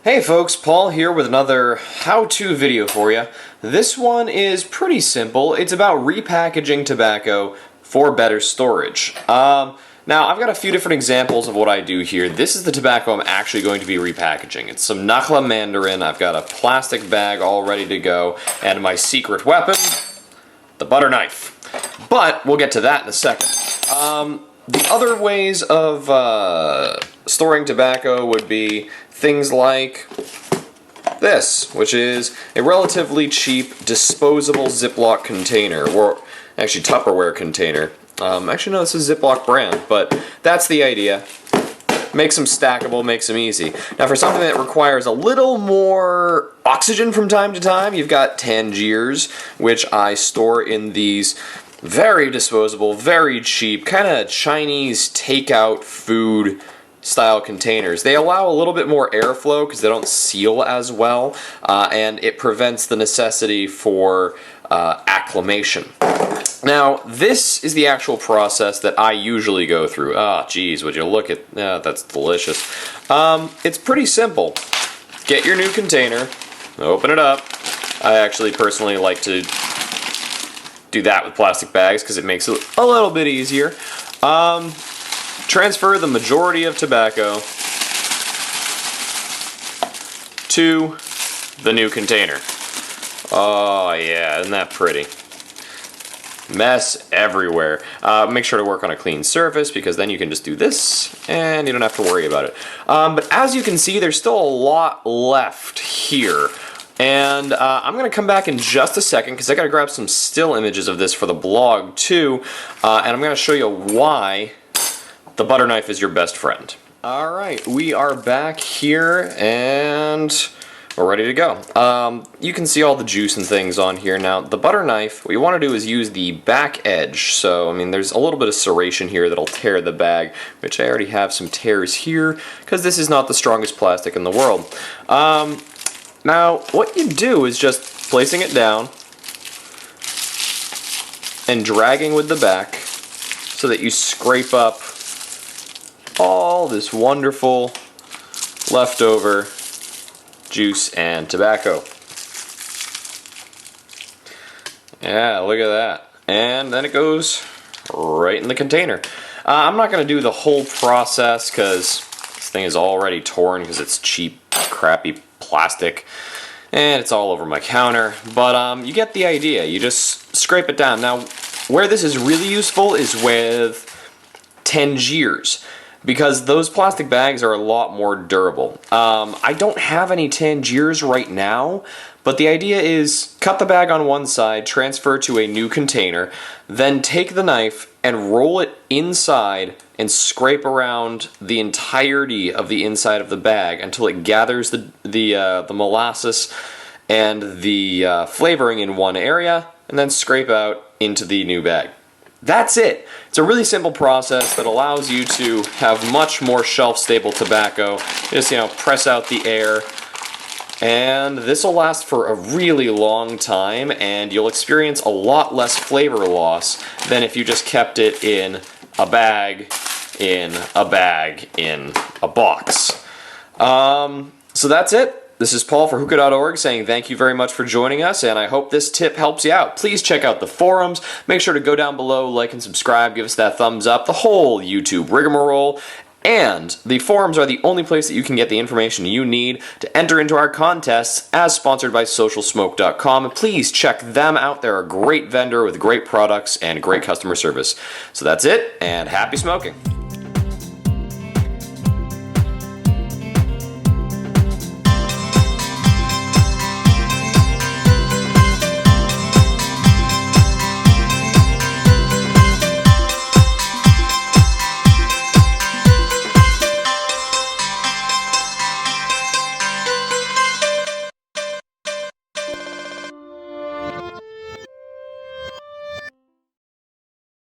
Hey folks, Paul here with another how-to video for you. This one is pretty simple. It's about repackaging tobacco for better storage. Now I've got a few different examples of what I do here. This is the tobacco I'm actually going to be repackaging. It's some Nakhla Mandarin. I've got a plastic bag all ready to go, and my secret weapon, the butter knife. But we'll get to that in a second. The other ways of storing tobacco would be things like this, which is a relatively cheap disposable Ziploc container, or actually Tupperware container. Actually no, this is Ziploc brand, but that's the idea. Makes them stackable, makes them easy. Now for something that requires a little more oxygen from time to time, you've got Tangiers, which I store in these very disposable, very cheap, kind of Chinese takeout food style containers. They allow a little bit more airflow because they don't seal as well, and it prevents the necessity for acclimation. Now, this is the actual process that I usually go through. Ah, geez, would you look at that? That's delicious. It's pretty simple. Get your new container, open it up. I actually personally like to do that with plastic bags because it makes it a little bit easier. Transfer the majority of tobacco to the new container. Oh yeah, isn't that pretty? Mess everywhere. Make sure to work on a clean surface because then you can just do this and you don't have to worry about it. But as you can see, there's still a lot left here. And I'm going to come back in just a second because I got to grab some still images of this for the blog too, and I'm going to show you why the butter knife is your best friend. Alright, we are back here and we're ready to go. You can see all the juice and things on here. Now the butter knife, what you want to do is use the back edge. So I mean there's a little bit of serration here that'll tear the bag, which I already have some tears here because this is not the strongest plastic in the world. Now, what you do is just placing it down and dragging with the back so that you scrape up all this wonderful leftover juice and tobacco. Yeah, look at that. And then it goes right in the container. I'm not going to do the whole process because this thing is already torn because it's cheap, crappy plastic and it's all over my counter, but you get the idea. You just scrape it down. Now where this is really useful is with Tangiers because those plastic bags are a lot more durable. I don't have any Tangiers right now, but the idea is cut the bag on one side, transfer to a new container, then take the knife and roll it inside and scrape around the entirety of the inside of the bag until it gathers the molasses and the flavoring in one area, and then scrape out into the new bag. That's it. It's a really simple process that allows you to have much more shelf-stable tobacco. Just, press out the air, and this will last for a really long time, and you'll experience a lot less flavor loss than if you just kept it in a bag, in a bag, in a box. So that's it. This is Paul for Hookah.org saying thank you very much for joining us, and I hope this tip helps you out. Please check out the forums. Make sure to go down below, like and subscribe, give us that thumbs up, the whole YouTube rigmarole. And the forums are the only place that you can get the information you need to enter into our contests as sponsored by socialsmoke.com. Please check them out. They're a great vendor with great products and great customer service. So that's it, and happy smoking.